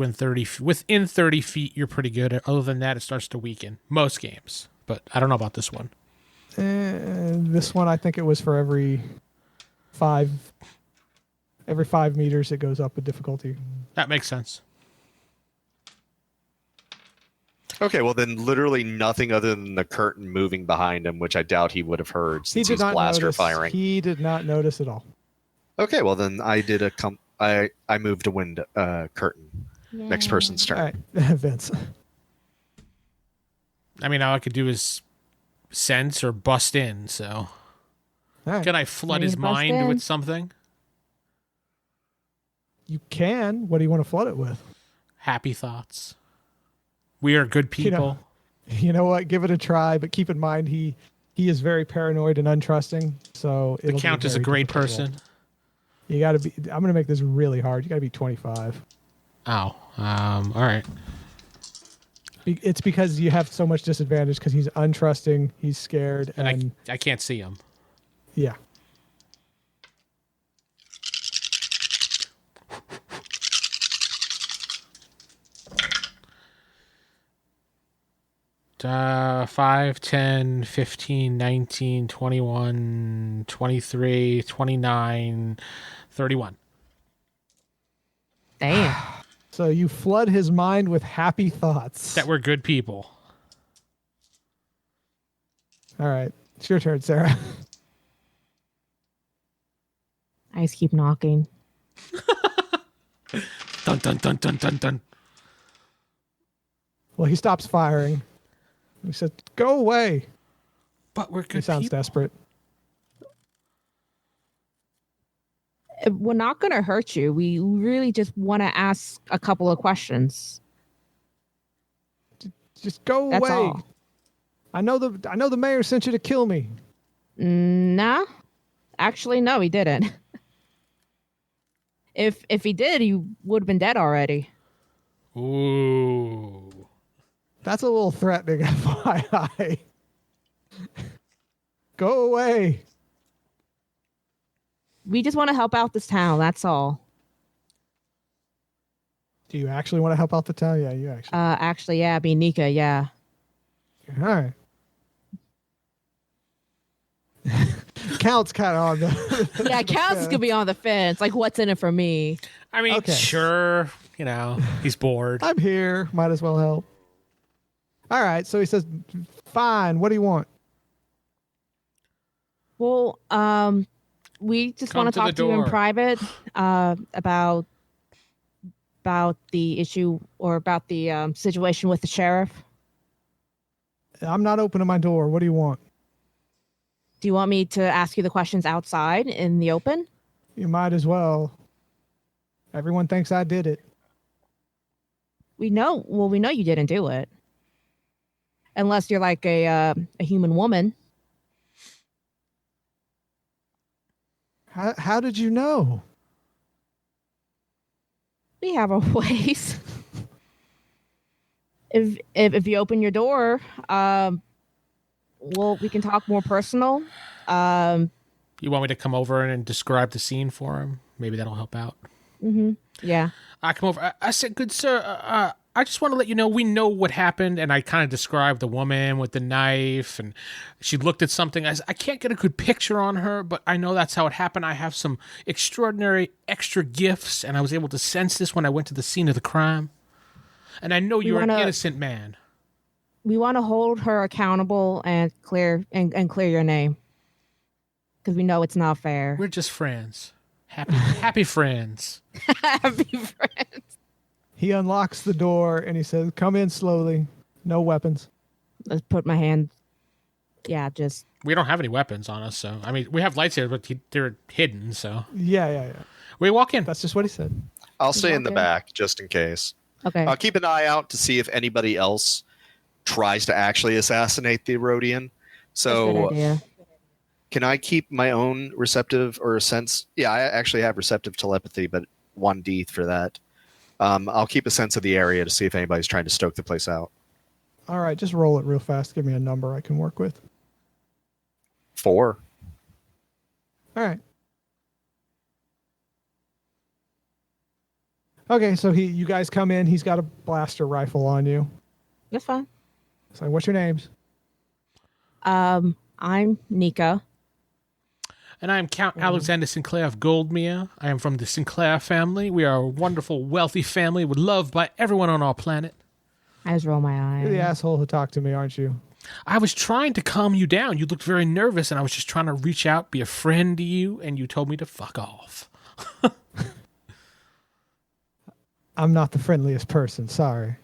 within 30 feet, you're pretty good. Other than that, it starts to weaken. Most games. But I don't know about this one. This one, I think it was for every 5 meters, it goes up a difficulty. That makes sense. Okay, well then literally nothing other than the curtain moving behind him, which I doubt he would have heard since he's blaster firing. He did not notice at all. Okay, well then I did I moved a window curtain. Yeah. Next person's turn. All right, Vince. I mean, all I could do is sense or bust in, so... All right. Can I flood Ready his to bust mind in? with something? You can. What do you want to flood it with? Happy thoughts. We are good people. You know what? Give it a try, but keep in mind he is very paranoid and untrusting. So The Count is a great person. You got to be. I'm going to make this really hard. You got to be 25. Oh, all right. It's because you have so much disadvantage because he's untrusting, he's scared, And I can't see him. yeah. Uh, 5, 10, 15, 19, 21, 23, 29, 31. Damn. So you flood his mind with happy thoughts. That we're good people. All right. It's your turn, Sarah. I just keep knocking. Dun, dun, dun, dun, dun, dun. Well, he stops firing. He said, "Go away." But we're He good sounds people. desperate. We're not going to hurt you. We really just want to ask a couple of questions. Just go That's away. all. I know the mayor sent you to kill me. Nah. Actually, no, he didn't. If he did, he would have been dead already. Ooh. That's a little threatening, FYI. Go away. We just want to help out this town. That's all. Do you actually want to help out the town? Yeah, you actually. Yeah, be Nika, yeah. All right. Count's kind of on the. Yeah, Count's gonna be on the fence. Like, what's in it for me? I mean, Okay. sure, he's bored. I'm here. Might as well help. All right. So he says, "Fine. What do you want?" Well, we just Come want to to the talk to you in door. private about the issue or about the situation with the sheriff. I'm not opening my door. What do you want? Do you want me to ask you the questions outside in the open? You might as well. Everyone thinks I did it. We know you didn't do it. Unless you're like a human woman. How did you know? We have our ways. If you open your door, we can talk more personal. You want me to come over and describe the scene for him? Maybe that'll help out. Yeah. I come over. I said, "Good sir, I just want to let you know we know what happened." And I kind of described the woman with the knife, and she looked at something. I said, "I can't get a good picture on her, but I know that's how it happened. I have some extraordinary extra gifts, and I was able to sense this when I went to the scene of the crime. And I know you're an innocent man." We want to hold her accountable and clear your name, because we know it's not fair. We're just friends, happy friends. Happy friends. He unlocks the door and he says, "Come in slowly. No weapons." Let's put my hand. Yeah, just. We don't have any weapons on us, so I mean, we have lightsabers, but they're hidden. So Yeah. we walk in. That's just what he said. I'll stay in the okay? back just in case. Okay. I'll keep an eye out to see if anybody else tries to actually assassinate the Rhodian. That's a good So idea. can I keep my own receptive or sense? Yeah, I actually have receptive telepathy, but 1D for that. I'll keep a sense of the area to see if anybody's trying to stoke the place out. All right, just roll it real fast. Give me a number I can work with. 4. All right. Okay, so you guys come in. He's got a blaster rifle on you. That's fine. It's like, what's your names? I'm Nika. And I am Count Alexander SinClaire of Goldmere. I am from the SinClaire family. We are a wonderful, wealthy family. We're loved by everyone on our planet. I just roll my eyes. You're the asshole who talked to me, aren't you? I was trying to calm you down. You looked very nervous, and I was just trying to reach out, be a friend to you, and you told me to fuck off. I'm not the friendliest person. Sorry.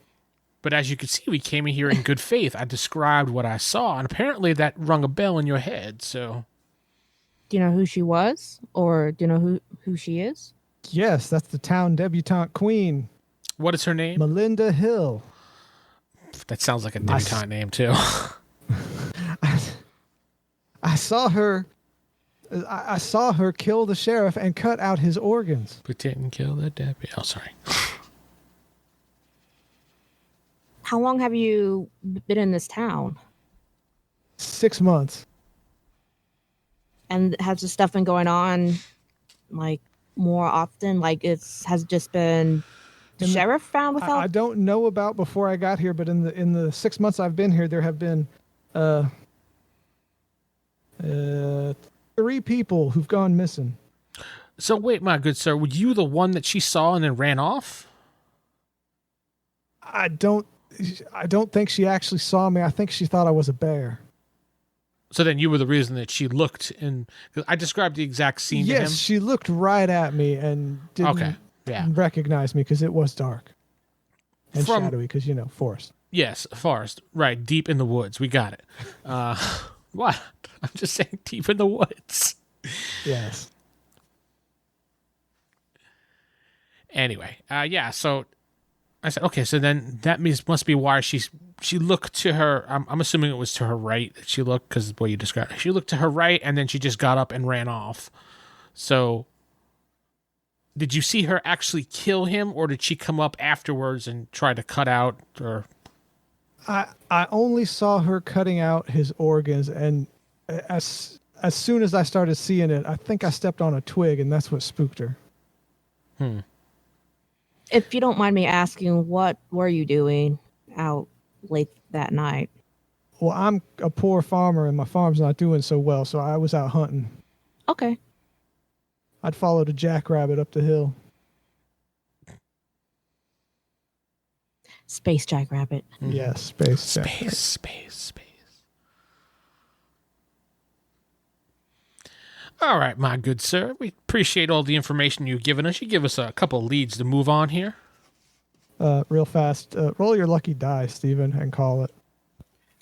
But as you can see, we came in here in good faith. I described what I saw, and apparently that rung a bell in your head, so... Do you know who she was? Or do you know who she is? Yes, that's the town debutante queen, What is her name? Melinda Hill. That sounds like a debutante name, too. I saw her. I saw her kill the sheriff and cut out his organs. But didn't kill the deputy. Oh, sorry. How long have you been in this town? 6 months. And has this stuff been going on, like, more often? Like, has it just been the sheriff found without? I don't know about before I got here, but in the 6 months I've been here, there have been 3 people who've gone missing. So wait, my good sir, were you the one that she saw and then ran off? I don't think she actually saw me. I think she thought I was a bear. So then you were the reason that she looked in... 'cause I described the exact scene to him. Yes, she looked right at me and didn't recognize me because it was dark and shadowy because, forest. Yes, forest. Right, deep in the woods. We got it. What? I'm just saying deep in the woods. Yes. Anyway, so I said, okay, so then that must be why she looked to her, I'm assuming it was to her right that she looked, because the way you described it. She looked to her right, and then she just got up and ran off. So, did you see her actually kill him, or did she come up afterwards and try to cut out, or... I only saw her cutting out his organs, and as as soon as I started seeing it, I think I stepped on a twig, and that's what spooked her. If you don't mind me asking, what were you doing out late that night? Well, I'm a poor farmer, and my farm's not doing so well, so I was out hunting. Okay. I'd followed a jackrabbit up the hill. Space jackrabbit. Yes, space jackrabbit. Space. All right, my good sir. We appreciate all the information you've given us. You give us a couple leads to move on here. Real fast. Roll your lucky die, Steven, and call it.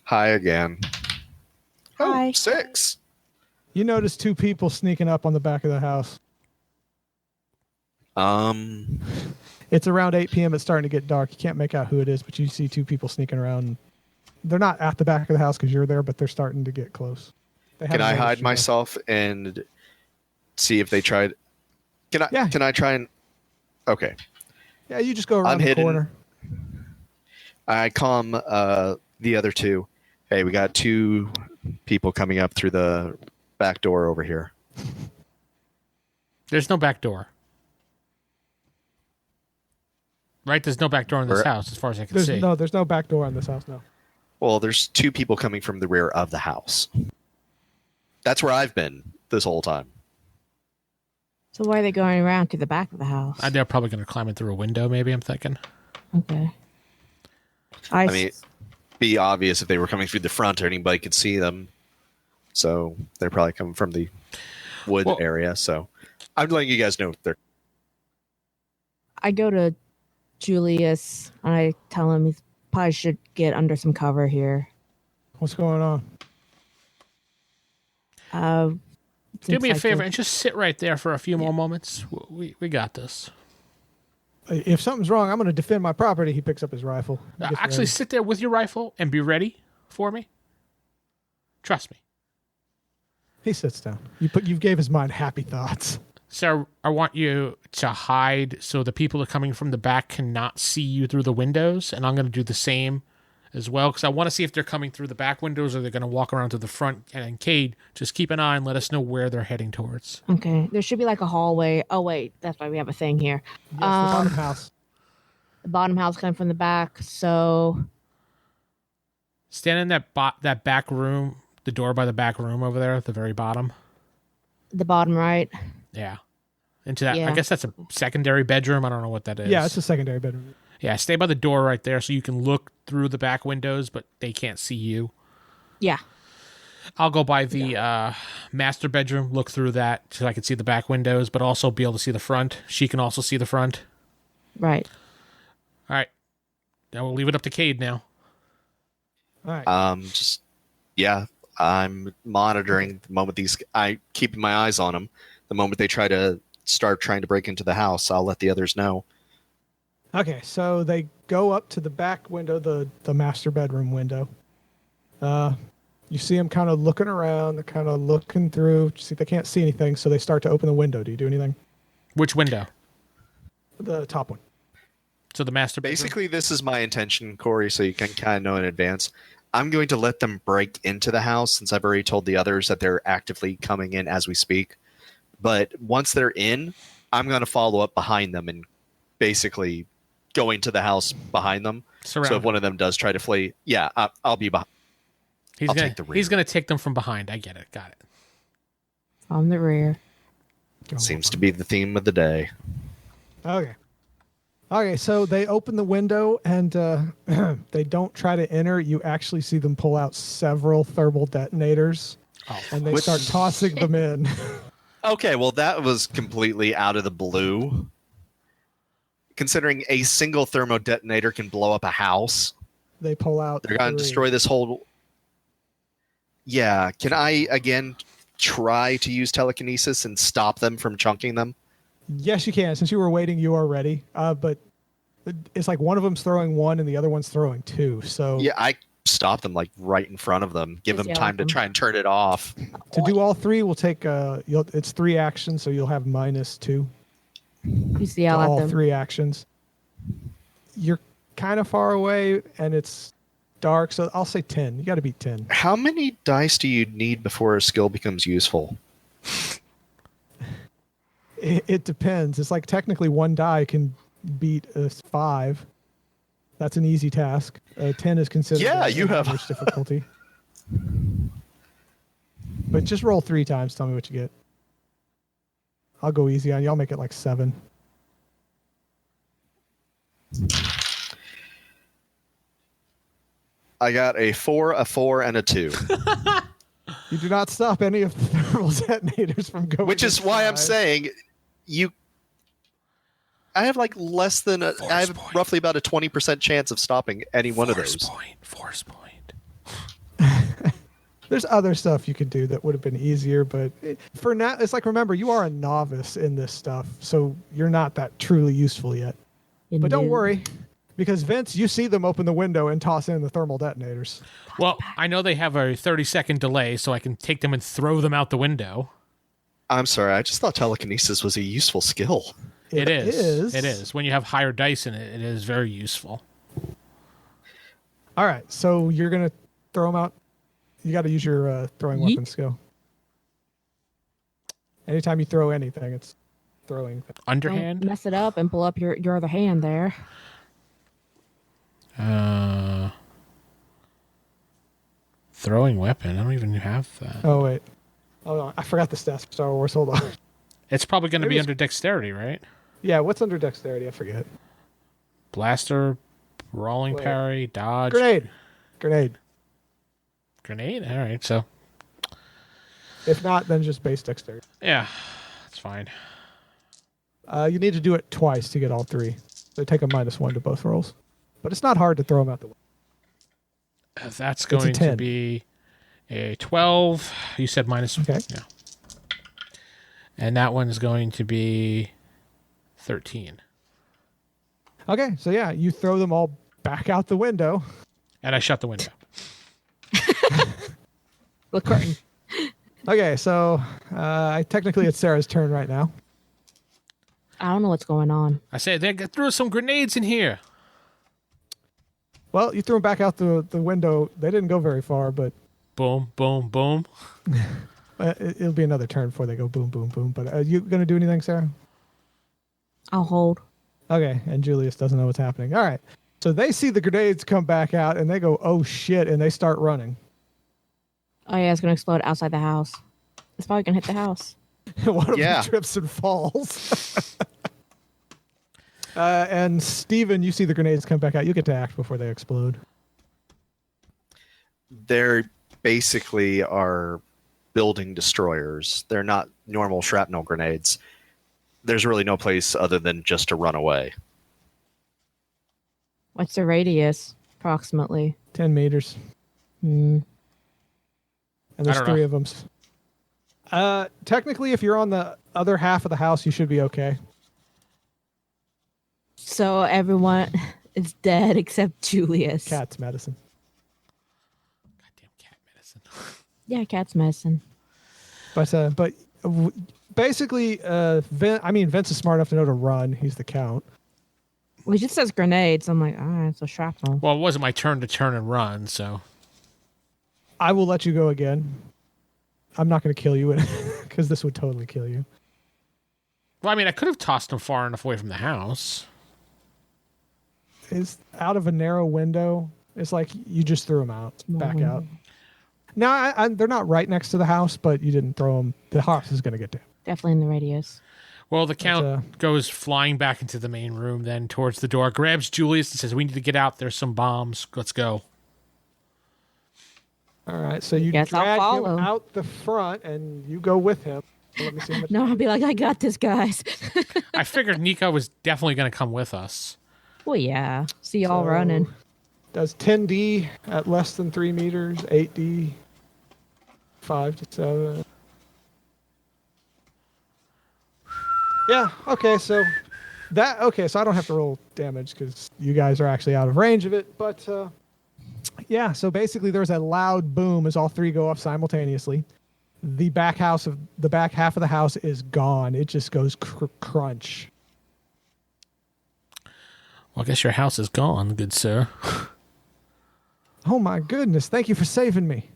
Hi again. Hi. Oh, 6. You notice 2 people sneaking up on the back of the house. It's around 8 p.m. It's starting to get dark. You can't make out who it is, but you see 2 people sneaking around. They're not at the back of the house because you're there, but they're starting to get close. Can I hide myself and see if they tried? Can I try and? Okay. Yeah, you just go around the corner. I calm the other 2. Hey, we got 2 people coming up through the back door over here. There's no back door. Right? There's no back door in this house as far as I can see. No, there's no back door in this house, no. Well, there's 2 people coming from the rear of the house. That's where I've been this whole time. So why are they going around to the back of the house? They're probably going to climb in through a window, maybe, I'm thinking. Okay. I mean, it'd be obvious if they were coming through the front or anybody could see them. So they're probably coming from the wood area. So I'm letting you guys know they're. I go to Julius and I tell him he probably should get under some cover here. What's going on? Do me a favor and just sit right there for a few more moments. We got this. If something's wrong, I'm going to defend my property. He picks up his rifle. Actually, sit there with your rifle and be ready for me. Trust me. He sits down. You gave his mind happy thoughts. Sir, I want you to hide so the people that are coming from the back cannot see you through the windows, and I'm going to do the same as well, because I want to see if they're coming through the back windows or they're going to walk around to the front. And Cade, just keep an eye and let us know where they're heading towards. Okay. There should be like a hallway. Oh, wait. That's why we have a thing here. Yes, the bottom house. The bottom house coming from the back, so... Stand in that back room, the door by the back room over there at the very bottom. The bottom right. Yeah. Into that. Yeah. I guess that's a secondary bedroom. I don't know what that is. Yeah, it's a secondary bedroom. Yeah, stay by the door right there so you can look through the back windows, but they can't see you. Yeah. I'll go by the master bedroom, look through that so I can see the back windows, but also be able to see the front. She can also see the front. Right. All right. Now we'll leave it up to Cade now. All right. I'm monitoring the moment I keeping my eyes on them. The moment they start trying to break into the house, I'll let the others know. Okay, so they go up to the back window, the master bedroom window. You see them kind of looking around. They're kind of looking through. See, they can't see anything, so they start to open the window. Do you do anything? Which window? The top one. So the master bedroom? Basically, this is my intention, Corey, so you can kind of know in advance. I'm going to let them break into the house since I've already told the others that they're actively coming in as we speak. But once they're in, I'm going to follow up behind them and basically go into the house behind them. Surround so if one of them does try to flee, I'll be behind. He's going to take them from behind. I get it. Got it. From the rear. Seems to be the theme of the day. Okay, so they open the window and they don't try to enter. You actually see them pull out several thermal detonators and they start tossing them in. Okay, well, that was completely out of the blue. Considering a single thermo detonator can blow up a house. They pull out. They're going to destroy this whole... Yeah, can I, again, try to use telekinesis and stop them from chunking them? Yes, you can. Since you were waiting, you are ready. But it's like one of them's throwing one and the other one's throwing two. So yeah, I stop them like right in front of them. Give them time to try and turn it off. To do all three, we'll take. It's 3 actions, so you'll have -2. You see all all 3 actions. You're kind of far away, and it's dark, so I'll say 10. You got to beat 10. How many dice do you need before a skill becomes useful? It depends. It's like technically one die can beat a 5. That's an easy task. 10 is considered you have average difficulty. But just roll 3 times. Tell me what you get. I'll go easy on you. I'll make it like 7. I got a 4, a 4, and a 2. You do not stop any of the thermal detonators from going. Which is why I'm saying I have like less than I have roughly about a 20% chance of stopping any one of those. Force point. There's other stuff you could do that would have been easier, but for now, it's like, remember, you are a novice in this stuff, so you're not that truly useful yet. But don't worry, because Vince, you see them open the window and toss in the thermal detonators. Well, I know they have a 30-second delay, so I can take them and throw them out the window. I'm sorry, I just thought telekinesis was a useful skill. It is. It is. When you have higher dice in it, it is very useful. All right, so you're going to throw them out. You got to use your throwing weapon skill. Anytime you throw anything, it's throwing. Underhand? Don't mess it up and pull up your other hand there. Throwing weapon. I don't even have that. Oh, wait. Hold on. I forgot the stats for Star Wars. Hold on. It's probably going to be under dexterity, right? Yeah, what's under dexterity? I forget. Blaster, rolling parry, dodge. Grenade. Grenade? All right, so. If not, then just base dexterity. Yeah, that's fine. You need to do it twice to get all 3. So take a -1 to both rolls. But it's not hard to throw them out the window. That's going to be a 12. You said minus. Okay. Yeah. And that one is going to be 13. Okay, so yeah, you throw them all back out the window. And I shut the window. The curtain. Okay, so technically it's Sarah's turn right now. I don't know what's going on. I said, they threw some grenades in here. Well, you threw them back out the window. They didn't go very far, but... Boom, boom, boom. It'll be another turn before they go boom, boom, boom. But are you going to do anything, Sarah? I'll hold. Okay, and Julius doesn't know what's happening. All right, so they see the grenades come back out, and they go, oh, shit, and they start running. Oh, yeah, it's going to explode outside the house. It's probably going to hit the house. One of them trips and falls. And Steven, you see the grenades come back out. You get to act before they explode. They're basically are building destroyers. They're not normal shrapnel grenades. There's really no place other than just to run away. What's the radius, approximately? 10 meters. Hmm. And there's 3 of them. Technically, if you're on the other half of the house, you should be okay. So everyone is dead except Julius. Cat's medicine. Goddamn cat medicine. Yeah, cat's medicine. But basically, Vince is smart enough to know to run. He's the count. Well, he just says grenades. I'm like, all right, so shrapnel. Well, it wasn't my turn to turn and run, so. I will let you go again. I'm not going to kill you because this would totally kill you. Well, I mean, I could have tossed him far enough away from the house. It's out of a narrow window. It's like you just threw them out, back out. Now, they're not right next to the house, but you didn't throw them. The house is going to get down. Definitely in the radius. Well, the count goes flying back into the main room, then towards the door, grabs Julius and says, we need to get out. There's some bombs. Let's go. All right, so you drag him out the front, and you go with him. Let me see No, I'll be like, I got this, guys. I figured Nika was definitely going to come with us. Well, yeah. See y'all running. Does 10D at less than 3 meters, 8D, 5 to 7. Yeah, okay, so so I don't have to roll damage because you guys are actually out of range of it, but yeah, so basically there's a loud boom as all 3 go off simultaneously. The back half of the house is gone. It just goes crunch. Well, I guess your house is gone, good sir. Oh my goodness! Thank you for saving me.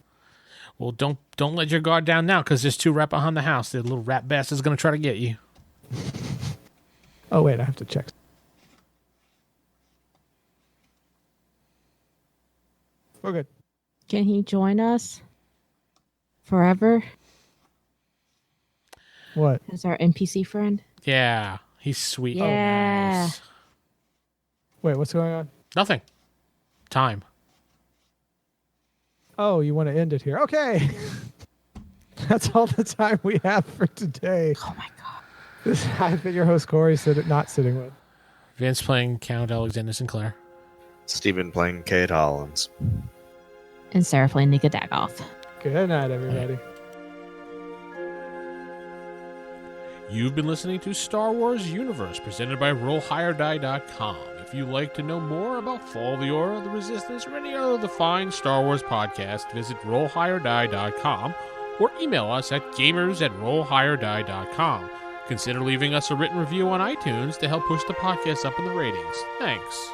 Well, don't let your guard down now, because there's 2 right behind the house. The little rat bastard's going to try to get you. Oh wait, I have to check. We're good. Can he join us forever What? as our NPC friend? Yeah, he's sweet. Yeah. Oh, nice. Wait, what's going on? Nothing. Time. Oh, you want to end it here? Okay. That's all the time we have for today. Oh my god. I've been your host, Corey, not sitting with. Vince playing Count Alexander SinClaire. Stephen playing Cade Hollins. And Sarah playing Nika Daggoth. Good night, everybody. You've been listening to Star Wars Universe, presented by RollHigherDie.com. If you'd like to know more about Fall of the Order, the Resistance, or any other of the fine Star Wars podcasts, visit RollHigherDie.com or email us at gamers@RollHigherDie.com. Consider leaving us a written review on iTunes to help push the podcast up in the ratings. Thanks.